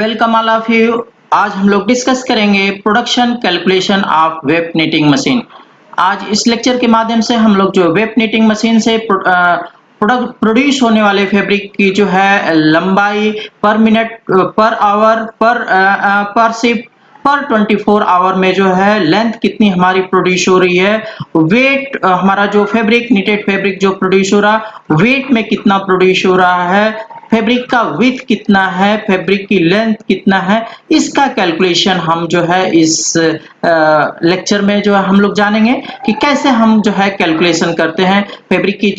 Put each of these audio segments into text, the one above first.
Welcome all of you. आज हम लोग डिस्कस करेंगे production calculation of web knitting machine. आज इस लेक्चर के माध्यम से हम लोग जो वेब निटिंग मशीन से प्रोडक्ट प्रोड्यूस होने वाले फैब्रिक की जो है लंबाई पर मिनट, पर आवर, पर शिफ्ट, पर 24 आवर में जो है लेंथ कितनी हमारी प्रोड्यूस हो रही है, वेट हमारा जो फैब्रिक निटेड फैब्रिक जो प्रोड्यूस हो रहा वेट में कितना प्रोड्यूस हो रहा है, फैब्रिक का विड्थ कितना है, फैब्रिक की लेंथ कितना है, इसका कैलकुलेशन हम जो है इस लेक्चर में जो है हम लोग जानेंगे कि कैसे हम जो है कैलकुलेशन करते हैं। फैब्रिक की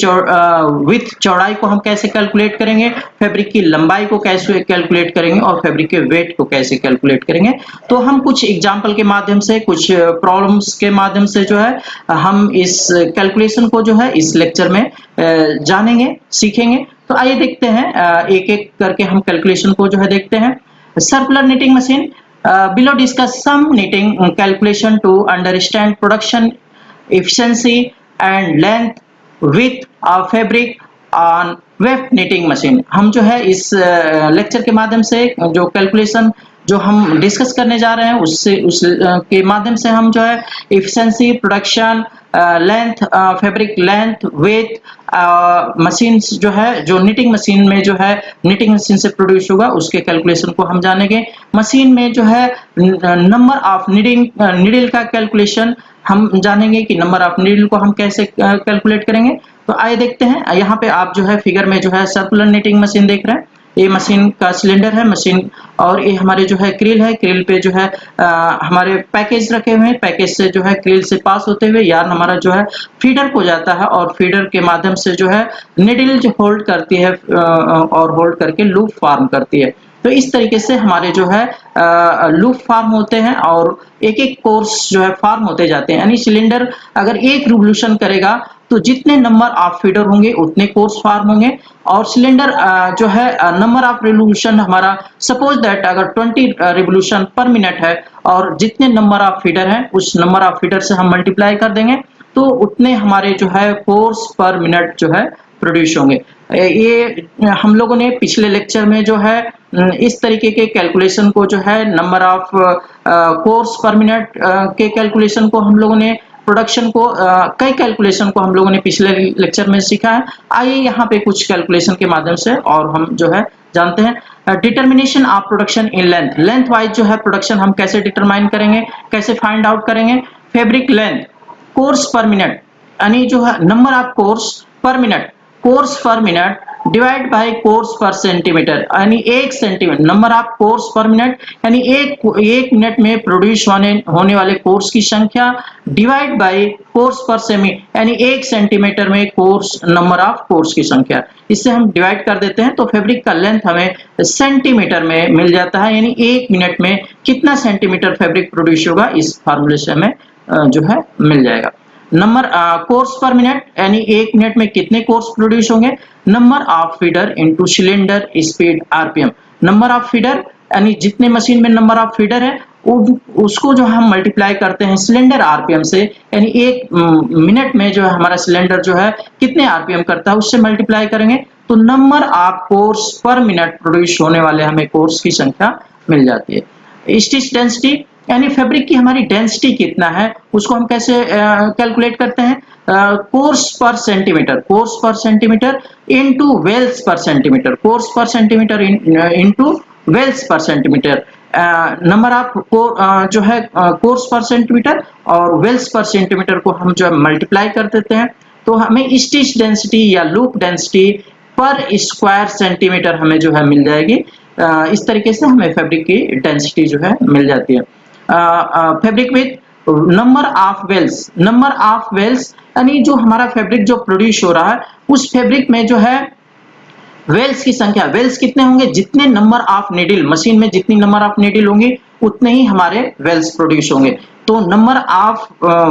विड्थ चौड़ाई को हम कैसे कैलकुलेट करेंगे, फैब्रिक की लंबाई को कैसे कैलकुलेट करेंगे और फैब्रिक के वेट को कैसे कैलकुलेट करेंगे। तो हम कुछ एग्जाम्पल के माध्यम से, कुछ प्रॉब्लम्स के माध्यम से जो है हम इस कैलकुलेशन को जो है इस लेक्चर में जानेंगे, सीखेंगे। तो आइए देखते हैं, एक एक करके हम कैलकुलेशन को जो है देखते हैं। Circular knitting machine, below discuss some knitting calculation to understand production efficiency and length width of fabric on weft knitting machine. हम जो है इस लेक्चर के माध्यम से जो कैलकुलेशन जो हम डिस्कस करने जा रहे हैं उस के माध्यम से हम जो है efficiency, production, length, fabric length, width, machine जो है जो निटिंग मशीन में जो है निटिंग मशीन से प्रोड्यूस होगा उसके कैलकुलेशन को हम जानेंगे। मशीन में जो है नंबर ऑफ नीडल का कैलकुलेशन हम जानेंगे कि नंबर ऑफ नीडल को हम कैसे कैलकुलेट करेंगे। तो आइए देखते हैं। यहाँ पे आप जो है फिगर में जो है सर्कुलर निटिंग मशीन देख रहे हैं। ये मशीन का सिलेंडर है मशीन, और ये हमारे जो है क्रिल है। क्रिल पे जो है हमारे पैकेज रखे हुए हैं। पैकेज से जो है क्रिल से पास होते हुए यार्न हमारा जो है फीडर को जाता है, और फीडर के माध्यम से जो है निडल जो होल्ड करती है और होल्ड करके लूप फॉर्म करती है। तो इस तरीके से हमारे जो है लूप फॉर्म होते हैं और एक एक कोर्स जो है फॉर्म होते जाते हैं। यानी सिलेंडर अगर एक रिवोल्यूशन करेगा तो जितने नंबर ऑफ फीडर होंगे उतने कोर्स फॉर्म होंगे, और सिलेंडर जो है नंबर ऑफ रिवोल्यूशन हमारा सपोज दैट अगर 20 रिवोल्यूशन पर मिनट है और जितने नंबर ऑफ फीडर हैं उस नंबर ऑफ फीडर से हम मल्टीप्लाई कर देंगे तो उतने हमारे जो है कोर्स पर मिनट जो है प्रोड्यूस होंगे। ये हम लोगों ने पिछले लेक्चर में जो है इस तरीके के कैलकुलेशन को जो है number of course per minute के कैलकुलेशन को हम लोगों ने प्रोडक्शन को कई कैलकुलेशन को हम लोगों ने पिछले लेक्चर में सीखा है। आइए यहाँ पे कुछ कैलकुलेशन के माध्यम से और हम जो है जानते हैं। Determination of production in length, length wise जो है प्रोडक्शन हम कैसे डिटरमाइन करेंगे, कैसे फाइंड आउट करेंगे। Fabric length, course per minute, यानी जो है number of course per minute, course per minute divide by course per centimetre, यानी 1 centimetre number of course per minute, यानी एक मिनट में प्रोड्यूस होने वाले कोर्स की संख्या डिवाइड बाय कोर्स पर सेमी, यानी 1 सेंटीमीटर में कोर्स नंबर ऑफ कोर्स की संख्या। इससे हम डिवाइड कर देते हैं तो फैब्रिक का लेंथ हमें सेंटीमीटर में मिल जाता है, यानी 1 मिनट में कितना सेंटीमीटर फैब्रिक प्रोड्यूस होगा इस फार्मूले से हमें जो है मिल जाएगा। नंबर कोर्स पर मिनट, यानी 1 मिनट में कितने कोर्स प्रोड्यूस होंगे। Number of feeder into cylinder speed RPM, number of feeder यानी जितने मशीन में नंबर ऑफ फीडर है उसको जो हम मल्टीप्लाई करते हैं सिलेंडर आरपीएम से, यानी 1 मिनट में जो है हमारा सिलेंडर जो है कितने आरपीएम करता है उससे मल्टीप्लाई करेंगे तो number of course per minute produce होने वाले हमें कोर्स की संख्या मिल जाती है। स्टिच डेंसिटी, यानी फैब्रिक की हमारी डेंसिटी कितना है उसको हम कैसे कैलकुलेट करते हैं। Course per centimetre, course per centimetre into wales per centimetre, course per centimetre into wales per centimetre. Number of जो है कोर्स पर सेंटीमीटर और वेल्स पर सेंटीमीटर को हम जो है मल्टीप्लाई कर देते हैं तो हमें स्टिच डेंसिटी या लूप डेंसिटी पर स्क्वायर सेंटीमीटर हमें जो है मिल जाएगी। इस तरीके से हमें फैब्रिक की डेंसिटी जो है मिल जाती है। Fabric width number of wales, number of wales यानी जो हमारा फैब्रिक जो प्रोड्यूस हो रहा है उस फैब्रिक में जो है वेल्स की संख्या, वेल्स कितने होंगे जितने नंबर ऑफ नीडल, मशीन में जितनी नंबर ऑफ नीडल होंगी उतने ही हमारे वेल्स प्रोड्यूस होंगे। तो number of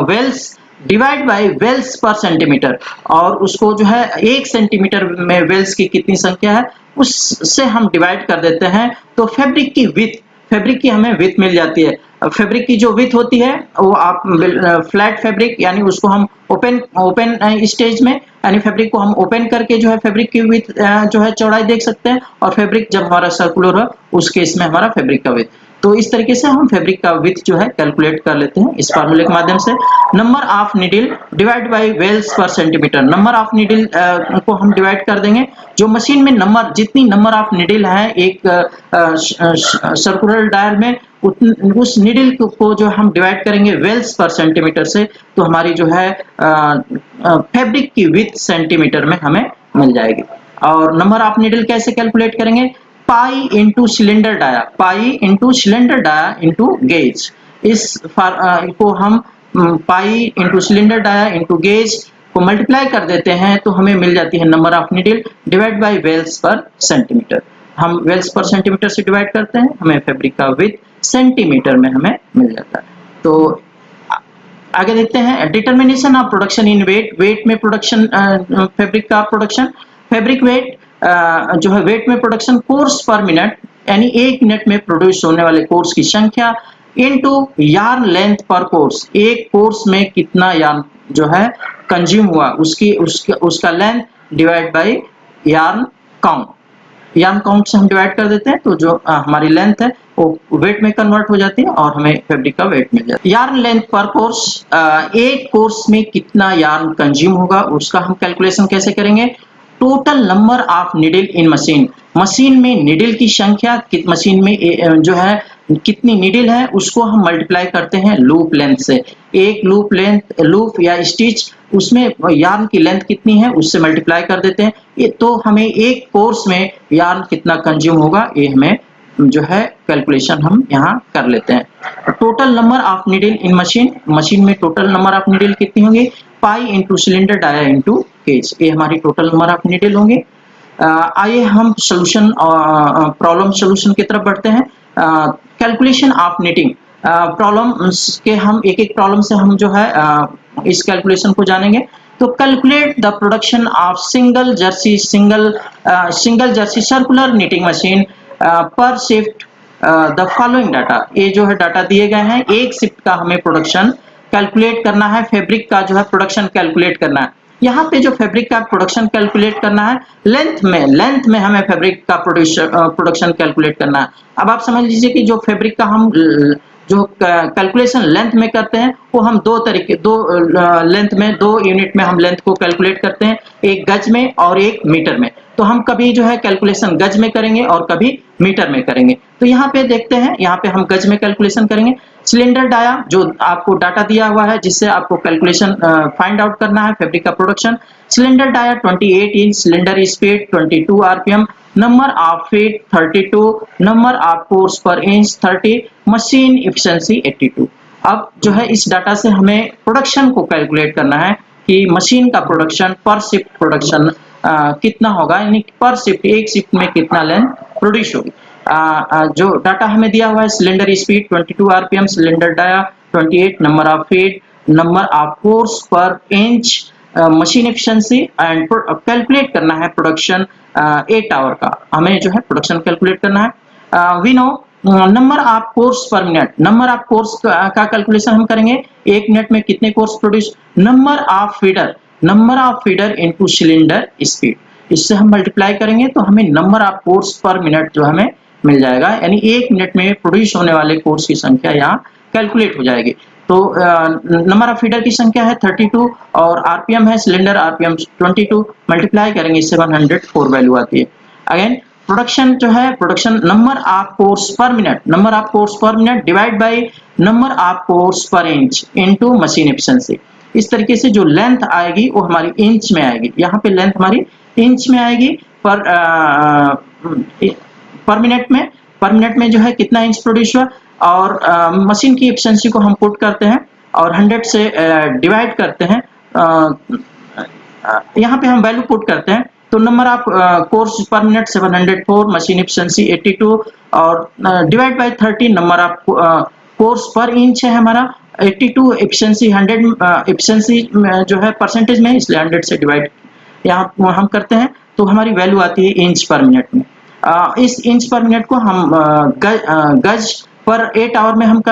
wales divide by wales per centimetre, और उसको जो है 1 सेंटीमीटर में वेल्स की कितनी संख्या है उससे हम डिवाइड कर देते हैं तो फैब्रिक की विड्थ, फैब्रिक की हमें विड्थ मिल जाती है। फैब्रिक की जो विड्थ होती है वो आप फ्लैट फैब्रिक यानी उसको हम ओपन ओपन स्टेज में यानी फैब्रिक को हम ओपन करके जो है फैब्रिक की विड्थ जो है चौड़ाई देख सकते हैं, और फैब्रिक जब हमारा सर्कुलर है उस केस में हमारा फैब्रिक का विड्थ। तो इस तरीके से हम फैब्रिक का विड्थ जो है कैलकुलेट कर लेते हैं इस फार्मूले के माध्यम से। Number of needle divide by wales per centimetre, number of needle को हम डिवाइड कर देंगे, जो मशीन में नंबर जितनी नंबर ऑफ नीडल है एक सर्कुलर डायल में उस नीडल को जो हम डिवाइड करेंगे वेल्स पर सेंटीमीटर से, तो हमारी जो है फैब्रिक की विड्थ सेंटीमीटर में हमें मिल जाएगी। और नंबर ऑफ नीडल कैसे कैलकुलेट करेंगे, pi into cylinder dia, pi into cylinder dia into gauge, इस को हम pi into cylinder dia into gauge को मल्टीप्लाई कर देते हैं तो हमें मिल जाती है number of needle divide by wales per centimetre. हम वेल्स पर सेंटीमीटर से डिवाइड करते हैं, हमें फैब्रिक का विड्थ सेंटीमीटर में हमें मिल जाता है। तो आगे देखते हैं determination of production in weight, weight में प्रोडक्शन फैब्रिक का प्रोडक्शन, फैब्रिक वेट जो है वेट में प्रोडक्शन कोर्स पर मिनट यानी एक मिनट में प्रोड्यूस होने वाले कोर्स की संख्या इनटू यार्न लेंथ पर कोर्स, एक कोर्स में कितना यार्न जो है कंज्यूम हुआ उसका length divide by yarn count, yarn count से हम डिवाइड कर देते हैं तो जो हमारी लेंथ है वो वेट में कन्वर्ट हो जाती है और हमें फैब्रिक का वेट मिल जाता है। यार्न लेंथ पर कोर्स, एक कोर्स में कितना यार्न कंज्यूम होगा उसका हम कैलकुलेशन कैसे करेंगे, total number of needle in machine, machine में नीडल की संख्या मशीन में जो है कितनी नीडल है उसको हम मल्टीप्लाई करते हैं लूप लेंथ से, एक लूप लेंथ लूप या स्टिच उसमें यार्न की लेंथ कितनी है उससे मल्टीप्लाई कर देते हैं, ये तो हमें एक कोर्स में यार्न कितना कंज्यूम होगा ये हमें जो है कैलकुलेशन हम यहाँ कर लेते हैं। Total number of needle in machine, machine में टोटल नंबर ऑफ नीडल कितनी होंगी, pi into cylinder dia into gauge, ये हमारी टोटल नंबर ऑफ नीडल होंगे। आइए हम सोल्यूशन प्रॉब्लम सोल्यूशन की तरफ बढ़ते हैं। कैलकुलेशन ऑफ नीटिंग प्रॉब्लम के हम एक एक प्रॉब्लम से हम जो है इस कैलकुलेशन को जानेंगे। तो calculate the production of single jersey circular knitting machine पर शिफ्ट द फॉलोइंग डाटा, ये जो है डाटा दिए गए हैं, एक शिफ्ट का हमें प्रोडक्शन कैलकुलेट करना है, फैब्रिक का जो है प्रोडक्शन कैलकुलेट करना है। यहाँ पे जो फैब्रिक का प्रोडक्शन कैलकुलेट करना है लेंथ में हमें फैब्रिक का प्रोडक्शन कैलकुलेट करना है। अब आप समझ लीजिए कि जो फैब्रिक का हम जो कैलकुलेशन लेंथ में करते हैं वो हम दो लेंथ में दो यूनिट में हम लेंथ को कैलकुलेट करते हैं, एक गज में और एक मीटर में। तो हम कभी जो है कैलकुलेशन गज में करेंगे और कभी मीटर में करेंगे। तो यहाँ पे देखते हैं, यहाँ पे हम गज में कैलकुलेशन करेंगे। सिलेंडर डाया जो आपको डाटा दिया हुआ है जिससे आपको कैलकुलेशन फाइंड आउट करना है फैब्रिक का production, cylinder dia 28 inch, cylinder speed 22 RPM, number of feed 32, number of course per inch 30, machine efficiency 82। अब जो है इस डाटा से हमें प्रोडक्शन को कैलकुलेट करना है कि मशीन का प्रोडक्शन पर शिफ्ट प्रोडक्शन कितना होगा, यानी पर शिफ्ट एक शिफ्ट में कितना लेंथ प्रोड्यूस होगी। जो डाटा हमें दिया हुआ है cylinder speed 22 RPM, cylinder dia 28, number of feet, number of course per inch, machine efficiency and calculate करना है प्रोडक्शन 8 आवर का, हमें जो है प्रोडक्शन कैलकुलेट करना है। We know number of course per minute, number of course का calculation हम करेंगे, एक मिनट में कितने course produce, number of feeder into cylinder speed, इससे हम मल्टीप्लाई करेंगे तो हमें number of course per minute जो हमें मिल जाएगा, यानी एक मिनट में प्रोड्यूस होने वाले कोर्स की संख्या यहाँ कैलकुलेट हो जाएगी। तो नंबर ऑफ फीडर की संख्या है 32 और आरपीएम है सिलेंडर आरपीएम 22, मल्टीप्लाई करेंगे इससे 104 वैल्यू आती है। अगेन प्रोडक्शन जो है production number of course per minute divide by number of course per inch into machine efficiency, इस तरीके से जो लेंथ आएगी वो हमारी इंच में आएगी, यहाँ पे लेंथ हमारी इंच में आएगी पर मिनट में जो है कितना इंच प्रोड्यूस हुआ, और मशीन की एफिशिएंसी को हम पुट करते हैं और 100 से डिवाइड करते हैं, यहाँ पे हम वैल्यू पुट करते हैं तो number of course per minute 704, machine efficiency 82 और divide bye 30, number of course per inch है हमारा 82, एफिशिएंसी 100 एफिशिएंसी जो है परसेंटेज में, इसलिए 100 से डिवाइड यहाँ हम करते हैं तो हमारी वैल्यू आती है इंच पर मिनट में। इस इंच पर मिनट को हम गज पर 8 आवर में हम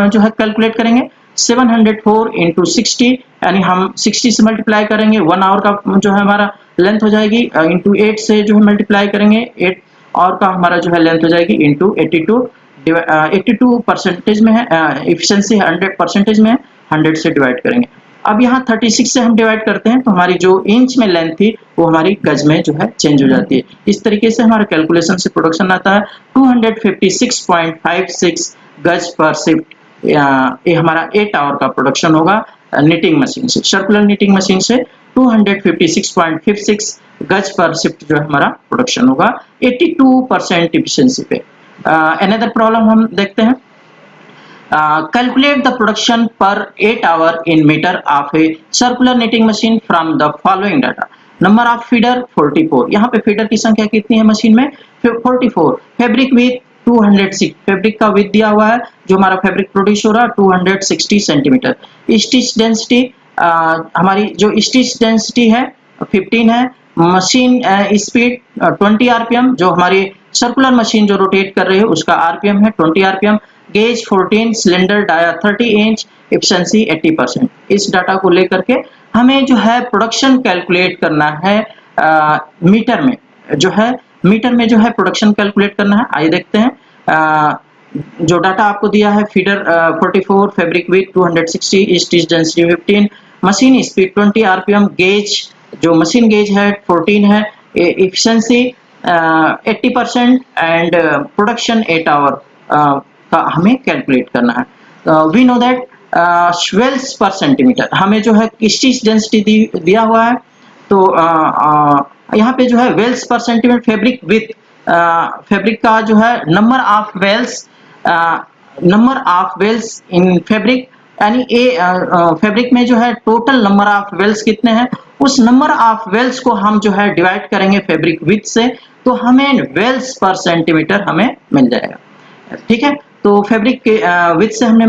जो है कैलकुलेट करेंगे 704 इंटू 60, यानी हम 60 से मल्टीप्लाई करेंगे, 1 आवर का जो है हमारा लेंथ हो जाएगी, इंटू 8 से जो है मल्टीप्लाई करेंगे, 8 आवर का हमारा जो है लेंथ हो जाएगी इंटू 82, 82 परसेंटेज में है, एफिशिएंसी 100% में है, 100 से डिवाइड करेंगे। अब यहाँ 36 से हम डिवाइड करते हैं तो हमारी जो इंच में लेंथ थी वो हमारी गज में जो है चेंज हो जाती है। इस तरीके से हमारा कैलकुलेशन से प्रोडक्शन आता है 256.56 गज पर शिफ्ट। ये हमारा 8 आवर का प्रोडक्शन होगा निटिंग मशीन से, सर्कुलर निटिंग मशीन से 256.56 गज पर शिफ्ट जो है हमारा प्रोडक्शन होगा 82% एफिशिएंसी पे। अनदर प्रॉब्लम हम देखते हैं। Calculate the production per 8 hour in meter of a circular knitting machine from the following data. Number of feeder 44, यहाँ पे फीडर की संख्या कितनी है मशीन में 44, फैब्रिक विथ 206, फैब्रिक का विथ दिया हुआ है जो हमारा फैब्रिक प्रोड्यूस हो रहा है 260 सेंटीमीटर। स्टिच डेंसिटी हमारी जो स्टिच डेंसिटी है 15 है। मशीन स्पीड 20 आरपीएम, जो हमारी सर्कुलर मशीन जो रोटेट कर रही है उसका आरपीएम है 20 RPM. Gauge 14, cylinder dia 30 inch, efficiency 80%। इस डाटा को लेकर के हमें जो है प्रोडक्शन कैलकुलेट करना है मीटर में, मीटर में जो है प्रोडक्शन कैलकुलेट करना है। आइए देखते हैं। जो डाटा आपको दिया है feeder 44, fabric with 260, stitch density 15, machine speed 20 RPM, gauge जो मशीन गेज है 14 है, एफिशिएंसी 80% एंड प्रोडक्शन 8 आवर का हमें कैलकुलेट करना है। We know that Wales per centimetre, हमें जो है स्टिच डेंसिटी दिया हुआ है तो यहाँ पे जो है Wales per centimetre, fabric with fabric का जो है number of wales in fabric, यानी फैब्रिक में जो है टोटल नंबर ऑफ वेल्स कितने हैं, उस नंबर ऑफ वेल्स को हम जो है डिवाइड करेंगे फैब्रिक विथ से, तो हमें वेल्स पर सेंटीमीटर हमें मिल जाएगा। ठीक है, तो फैब्रिक के विथ से हमने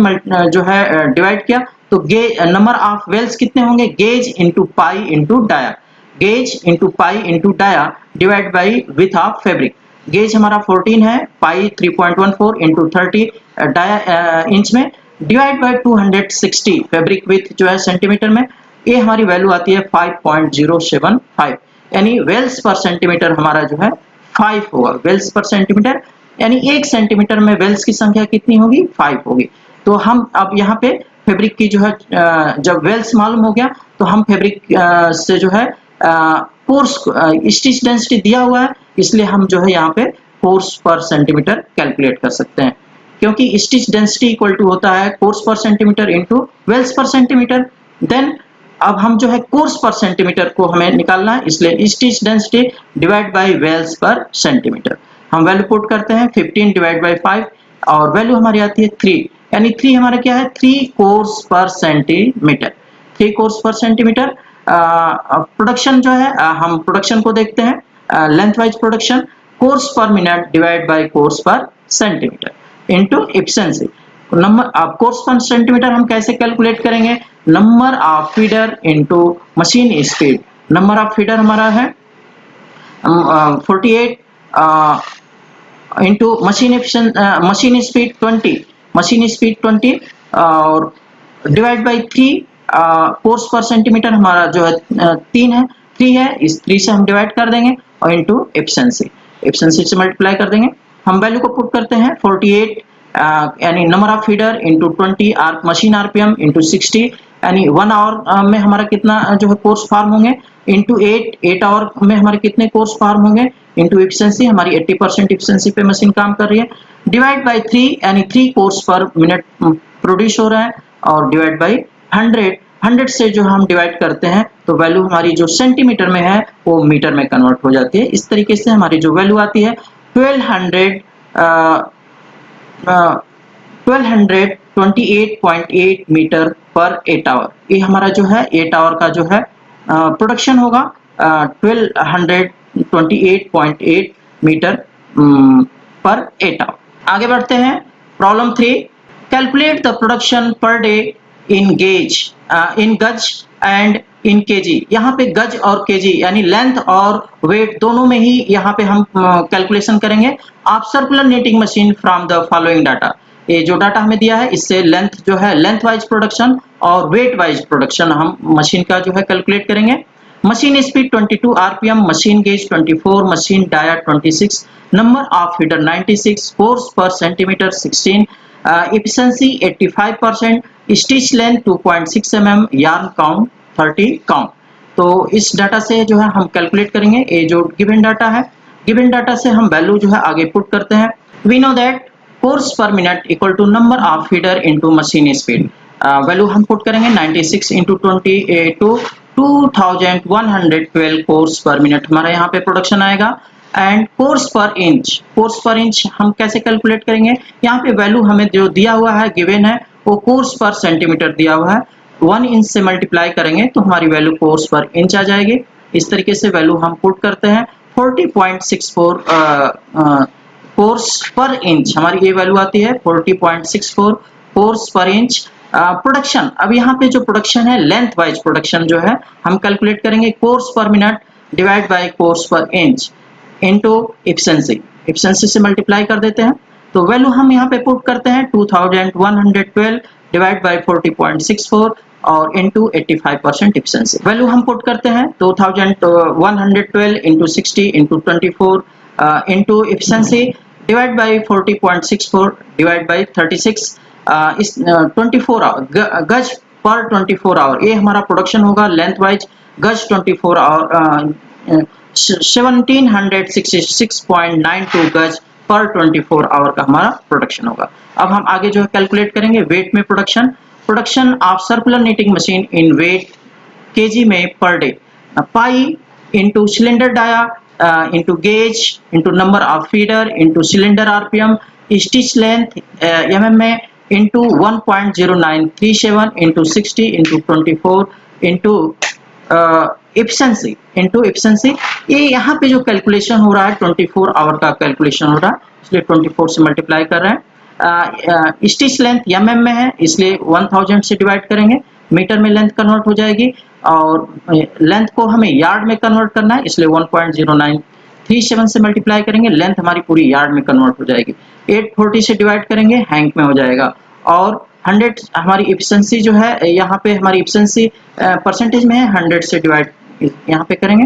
जो है डिवाइड किया तो गेज नंबर ऑफ वेल्स कितने होंगे, gauge into pi into dia, gauge into pi into dia divide by width of fabric. Gauge हमारा 14 है, पाई 3.14 इंटू 30 डाया इंच में, डिवाइड बाई 260 फैब्रिक विथ जो है सेंटीमीटर में, ये हमारी वैल्यू आती है 5.075, यानी वेल्स पर सेंटीमीटर हमारा जो है 5 होगा वेल्स पर सेंटीमीटर, यानी 1 सेंटीमीटर में वेल्स की संख्या कितनी होगी 5 होगी। तो हम अब यहाँ पे फैब्रिक की जो है जब वेल्स मालूम हो गया तो हम फैब्रिक से जो है फोर्स स्टिच डेंसिटी दिया हुआ है इसलिए हम जो है यहाँ पे फोर्स पर सेंटीमीटर कैलकुलेट कर सकते हैं, क्योंकि स्टिच डेंसिटी इक्वल टू होता है force per centimetre into Wales per centimetre. Then अब हम जो है कोर्स पर सेंटीमीटर को हमें निकालना है, इसलिए stitch density divide by wales per centimetre. हम वैल्यू पुट करते हैं 15 डिवाइड बाय 5 और वैल्यू हमारी आती है 3, यानी 3 हमारा क्या है 3 course per centimetre, 3 course per centimetre. Production जो है हम प्रोडक्शन को देखते हैं length wise production, course per minute divide by course per centimetre into efficiency. Number of course per centimetre हम कैसे कैलकुलेट करेंगे, number of feeder into machine speed. Number of feeder हमारा है 48 into machine speed 20, machine speed 20 और divide by 3 course per centimetre हमारा जो है 3 है, इस 3 से हम डिवाइड कर देंगे और इनटू एफिशिएंसी से मल्टीप्लाई कर देंगे। हम वैल्यू को पुट करते हैं 48 यानी number of feeder into 20 machine RPM into 60, यानी 1 आवर में हमारा कितना जो है कोर्स फार्म होंगे इंटू 8 आवर में हमारे कितने कोर्स फार्म होंगे इंटू एफिशिएंसी, हमारी 80% एफिशिएंसी पे मशीन काम कर रही है, डिवाइड बाय 3 यानी 3 कोर्स पर मिनट प्रोड्यूस हो रहा है और डिवाइड बाय 100 से जो हम डिवाइड करते हैं तो वैल्यू हमारी जो सेंटीमीटर में है वो मीटर में कन्वर्ट हो जाती है। इस तरीके से हमारी जो वैल्यू आती है 1228.8 मीटर पर 8 आवर। ये हमारा जो है 8 आवर का जो है प्रोडक्शन होगा 1228.8 मीटर पर 8 आवर। आगे बढ़ते हैं problem 3, calculate the production per day in गज एंड इन केजी। यहाँ पे गज और केजी यानी लेंथ और वेट दोनों में ही यहाँ पे हम कैलकुलेशन करेंगे। आप circular knitting machine from the following data, ये जो डाटा हमें दिया है इससे लेंथ जो है लेंथ वाइज प्रोडक्शन और वेट वाइज प्रोडक्शन हम मशीन का जो है कैलकुलेट करेंगे। Machine speed 22 RPM, machine gauge 24, machine dia 26, number of feeder 96, course per centimetre 16, efficiency 85%, stitch length 2.6 mm, yarn count 30 count. तो इस डाटा से जो है हम कैलकुलेट करेंगे। ये जो गिवन डाटा है, गिवन डाटा से हम वैल्यू जो है आगे पुट करते हैं। We know that course per minute equal to number of feeder into machine speed. Value हम पुट करेंगे 96 into 20 two 2112 course per minute हमारा यहाँ पे प्रोडक्शन आएगा। एंड कोर्स पर इंच हम कैसे कैलकुलेट करेंगे? यहाँ पे वैल्यू हमें जो दिया हुआ है गिवन है वो कोर्स पर सेंटीमीटर दिया हुआ है, 1 इंच से मल्टीप्लाई करेंगे तो हमारी वैल्यू कोर्स पर इंच आ जाएगी। इस तरीके से वैल्यू हम पुट करते हैं। 40.64 कोर्स पर इंच हमारी ये वैल्यू आती है 40.64 कोर्स पर इंच। प्रोडक्शन, अब यहाँ पे जो प्रोडक्शन है लेंथ वाइज प्रोडक्शन जो है हम कैलकुलेट करेंगे course per minute divide by course per inch into efficiency से मल्टीप्लाई कर देते हैं। तो वैल्यू हम यहाँ पे पुट करते हैं 2112 डिवाइड बाय 40.64 और इनटू 85% एफिशिएंसी। वैल्यू हम पुट करते हैं 2112 into 60 into 24 into efficiency divide by 40.64 divide by 36। इस 24 आवर गज पर 24 आवर ये हमारा प्रोडक्शन होगा लेंथ वाइज। गज 24 आवर 1766.92 गज पर 24 आवर का हमारा प्रोडक्शन होगा। अब हम आगे जो है कैलकुलेट करेंगे वेट में production of circular knitting machine in weight kg में per day. Pi into cylinder dia into gauge into number of feeder into cylinder RPM, stitch length mm में into 1.0937 into 60 into 24 into efficiency. ये यहाँ पे जो calculation हो रहा है 24 our का कैलकुलेशन हो रहा है इसलिए 24 से मल्टीप्लाई कर रहे हैं। स्टिच लेंथ एमएम में है इसलिए 1000 से डिवाइड करेंगे, मीटर में लेंथ कन्वर्ट हो जाएगी और लेंथ को हमें यार्ड में कन्वर्ट करना है इसलिए 1.0937 से मल्टीप्लाई करेंगे, लेंथ हमारी पूरी यार्ड में कन्वर्ट हो जाएगी। 840 से डिवाइड करेंगे हैंक में हो जाएगा और 100 हमारी एफिशिएंसी जो है यहाँ पे हमारी एफिशिएंसी परसेंटेज में है 100 से डिवाइड यहाँ पे करेंगे,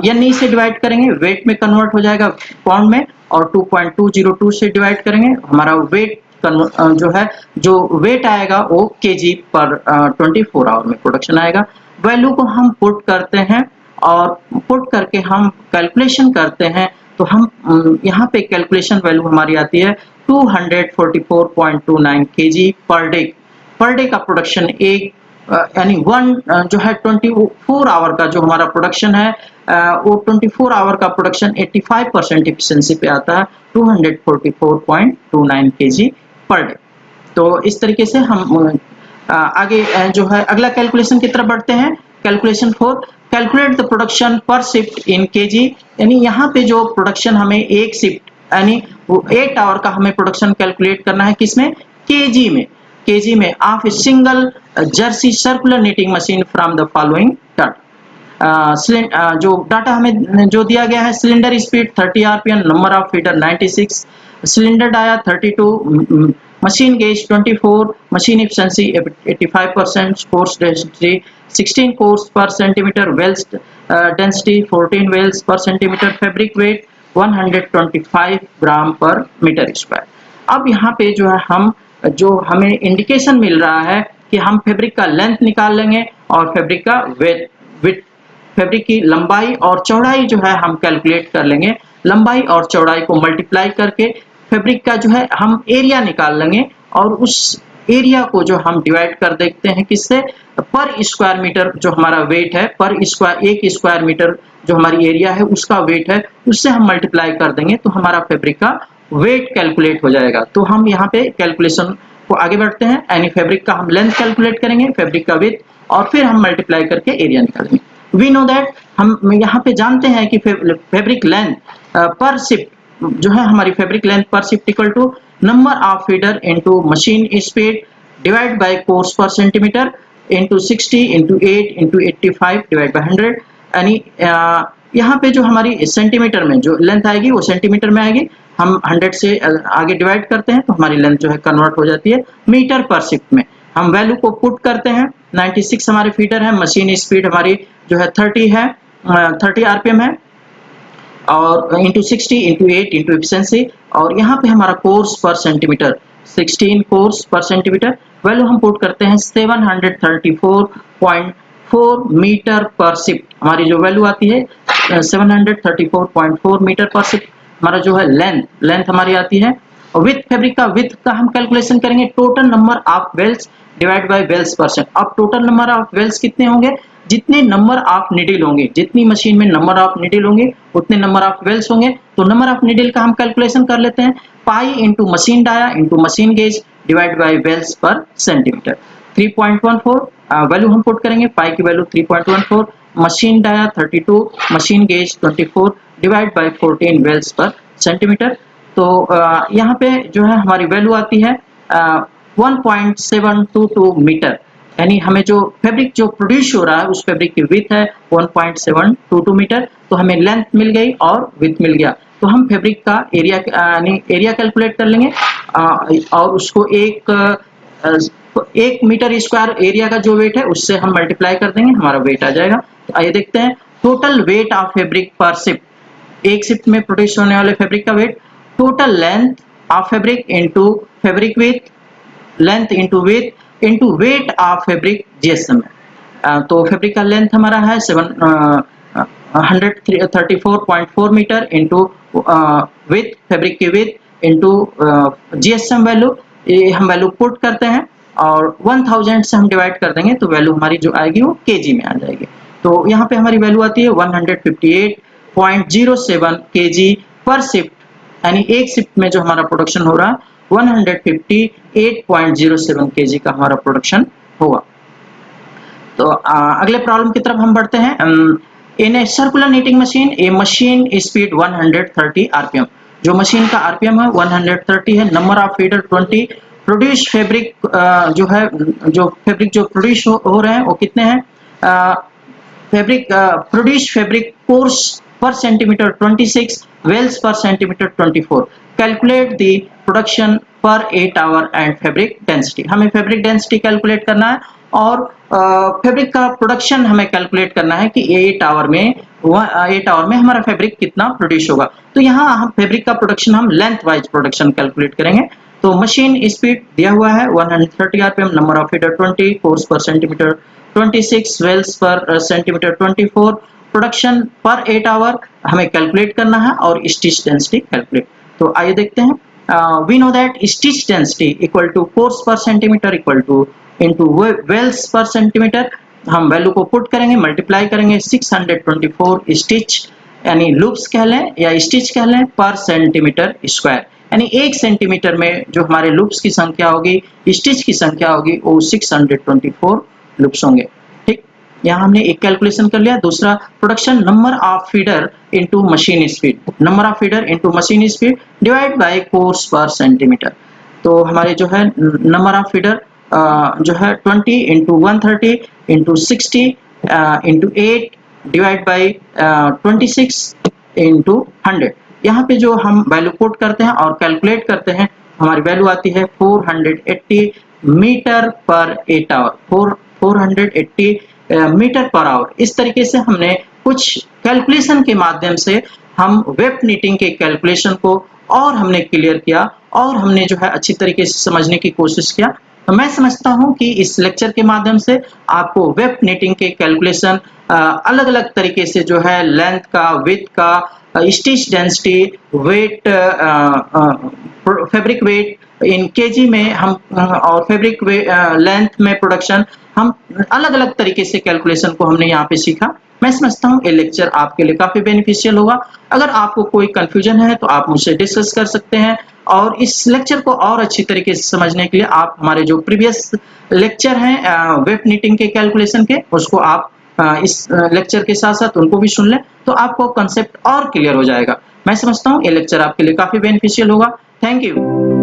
यानी से डिवाइड करेंगे वेट में कन्वर्ट हो जाएगा पाउंड में और 2.202 से डिवाइड करेंगे हमारा वेट जो है जो वेट आएगा वो केजी पर 24 आवर में प्रोडक्शन आएगा। वैल्यू को हम पुट करते हैं और पुट करके हम कैलकुलेशन करते हैं तो हम यहाँ पे कैलकुलेशन वैल्यू हमारी आती है 244.29 केजी पर डे का प्रोडक्शन एक यानी वन जो है 24 आवर का जो हमारा प्रोडक्शन है वो 24 आवर का प्रोडक्शन 85% एफिशिएंसी पे आता है 244.29 केजी पर डे। तो इस तरीके से हम आगे जो है अगला कैलकुलेशन की तरफ बढ़ते हैं। कैलकुलेशन 4, कैलकुलेट द प्रोडक्शन पर शिफ्ट इन केजी, यानी यहाँ पे जो प्रोडक्शन हमें एक शिफ्ट यानी 8 आवर का हमें प्रोडक्शन कैलकुलेट करना है किसमें? केजी में of a single jersey circular knitting machine from the following data. जो डाटा हमें जो दिया गया है cylinder speed 30 RPM, number of feeder 96, cylinder dia 32, machine gauge 24, machine efficiency 85%, course density 16 course per centimetre, wales density 14 wales per centimetre, fabric weight 125 gram per metre square. अब यहाँ पे जो हमें इंडिकेशन मिल रहा है कि हम फैब्रिक का लेंथ निकाल लेंगे और फैब्रिक का विड्थ फैब्रिक की लंबाई और चौड़ाई जो है हम कैलकुलेट कर लेंगे। लंबाई और चौड़ाई को मल्टीप्लाई करके फैब्रिक का जो है हम एरिया निकाल लेंगे और उस एरिया को जो हम डिवाइड कर देखते हैं किससे? पर स्क्वायर मीटर जो हमारा वेट है, पर स्क्वायर एक स्क्वायर मीटर जो हमारी एरिया है उसका वेट है, उससे हम मल्टीप्लाई कर देंगे तो हमारा फैब्रिक का वेट कैलकुलेट हो जाएगा। तो हम यहाँ पे कैलकुलेशन को आगे बढ़ते हैं, यानी फैब्रिक का हम लेंथ कैलकुलेट करेंगे, फैब्रिक का विड्थ और फिर हम मल्टीप्लाई करके एरिया निकालेंगे। वी नो दैट हम यहाँ पे जानते हैं कि फैब्रिक लेंथ पर शिफ्ट जो है हमारी fabric length per shift equal to number of feeder into machine speed divide by course per centimetre into 60 into 8 into 85 divide by 100। यानी यहाँ पे जो हमारी सेंटीमीटर में जो लेंथ आएगी वो सेंटीमीटर में आएगी। हम 100 से आगे डिवाइड करते हैं तो हमारी लेंथ जो है कन्वर्ट हो जाती है मीटर पर शिफ्ट में। हम वैल्यू को पुट करते हैं, 96 हमारे फीटर है, मशीन स्पीड हमारी जो है 30 है, 30 आरपीएम है, और इंटू 60 इंटू 8 इंटू एफिशिएंसी, और यहाँ पे हमारा course per centimetre 16 course per centimetre. Value हम पुट करते हैं 734.4 मीटर पर शिफ्ट। हमारी जो वैल्यू आती है 734.4 मीटर पर शिफ्ट। हमारा जो है लेंथ हमारी आती है। विथ फैब्रिक का हम कैलकुलेशन करेंगे total number of wales divide by wales percent. अब टोटल नंबर ऑफ वेल्स कितने होंगे, जितने नंबर ऑफ निडिल होंगे, जितनी मशीन में नंबर ऑफ निडिल होंगे उतने नंबर ऑफ वेल्स होंगे। तो नंबर ऑफ निडिल का हम कैलकुलेशन कर लेते हैं, pi into machine dia into machine gauge divide by wales per centimetre. 3.14 value हम पुट करेंगे, पाई की value 3.14, machine dia 32, machine gauge 24 divide by 14 wales per centimetre. तो यहाँ पे जो है हमारी वैल्यू आती है 1.722 मीटर। यानी हमें जो फैब्रिक जो प्रोड्यूस हो रहा है उस फैब्रिक की विड्थ है 1.722 मीटर। तो हमें लेंथ मिल गई और विड्थ मिल गया। तो हम फैब्रिक का एरिया यानी एरिया कैलकुलेट कर लेंगे और उसको एक मीटर स्क्वायर एरिया का जो वेट है उससे हम मल्टीप्लाई कर देंगे, हमारा वेट आ जाएगा। तो आइए देखते हैं total weight of fabric per shift. एक शिफ्ट में प्रोड्यूस होने वाले फैब्रिक का weight, total length of fabric into fabric width, length into width into weight of fabric GSM है। तो फैब्रिक का लेंथ हमारा है 134.4 मीटर इनटू विड्थ, फैब्रिक की विड्थ इनटू जीएसएम वैल्यू, ये हम वैल्यू पुट करते हैं और 1000 से हम डिवाइड कर देंगे तो वैल्यू हमारी जो आएगी वो केजी में आ जाएगी। तो यहाँ पे हमारी वैल्यू आती है 158.07 केजी पर शिफ्ट। यानी एक शिफ्ट में जो हमारा प्रोडक्शन हो रहा है 158.07 केजी का हमारा प्रोडक्शन होगा। तो अगले प्रॉब्लम की तरफ हम बढ़ते हैं। In a circular knitting machine a machine speed 130 RPM. जो मशीन का आरपीएम है 130 है, number of feeder 20, produce fabric जो है जो फैब्रिक जो प्रोड्यूस हो रहे हैं वो कितने हैं, fabric produce fabric course per centimetre 26, Wales per centimetre 24। Calculate the production पर 8 आवर एंड फैब्रिक डेंसिटी। हमें फैब्रिक डेंसिटी कैलकुलेट करना है और फैब्रिक का प्रोडक्शन हमें कैलकुलेट करना है कि 8 आवर में हमारा फैब्रिक कितना प्रोड्यूस होगा। तो यहाँ हम फैब्रिक का प्रोडक्शन हम लेंथ वाइज प्रोडक्शन कैलकुलेट करेंगे। तो मशीन स्पीड दिया हुआ है 130 RPM, number of feeder 20, course per centimetre 26, Wales per centimetre 24, production पर 8 आवर हमें कैलकुलेट करना है और स्टिच डेंसिटी कैलकुलेट। तो आइए देखते हैं। We know that stitch density equal to course per centimetre equal to into wales per centimetre. हम वैल्यू को पुट करेंगे, मल्टीप्लाई करेंगे 624 स्टिच यानी लूप्स कह लें या स्टिच कह लें पर सेंटीमीटर स्क्वायर। यानी 1 सेंटीमीटर में जो हमारे लूप्स की संख्या होगी, स्टिच की संख्या होगी वो 624 लूप्स होंगे। ठीक, यहाँ हमने एक कैलकुलेशन कर लिया। दूसरा production number of feeder into machine speed, number of feeder into machine speed divide by course per centimetre. तो हमारे जो है नंबर ऑफ फीडर जो है 20 into 130 into 60 into 8 divide by 26 into 100। यहाँ पे जो हम वैल्यू पुट करते हैं और कैलकुलेट करते हैं हमारी वैल्यू आती है 480 मीटर पर 8 आवर, 480 मीटर पर आवर। इस तरीके से हमने कुछ कैलकुलेशन के माध्यम से हम वेब नीटिंग के कैलकुलेशन को और हमने क्लियर किया और हमने जो है अच्छी तरीके से समझने की कोशिश किया। तो मैं समझता हूं कि इस लेक्चर के माध्यम से आपको वेब नीटिंग के कैलकुलेशन अलग-अलग तरीके से जो है लेंथ का, विड्थ का, stitch density, weight, fabric weight in kg में हम और फैब्रिक लेंथ में प्रोडक्शन, हम अलग-अलग तरीके से कैलकुलेशन को हमने यहाँ पे सीखा। मैं समझता हूँ ये लेक्चर आपके लिए काफी बेनिफिशियल होगा। अगर आपको कोई कंफ्यूजन है तो आप मुझसे डिस्कस कर सकते हैं और इस लेक्चर को और अच्छी तरीके से समझने के लिए आप हमारे जो प्रीवियस लेक्चर हैं वेब नीटिंग के कैलकुलेशन के, उसको आप इस लेक्चर के साथ साथ उनको भी सुन लें तो आपको कंसेप्ट और क्लियर हो जाएगा। मैं समझता हूँ ये लेक्चर आपके लिए काफी बेनिफिशियल होगा। Thank you.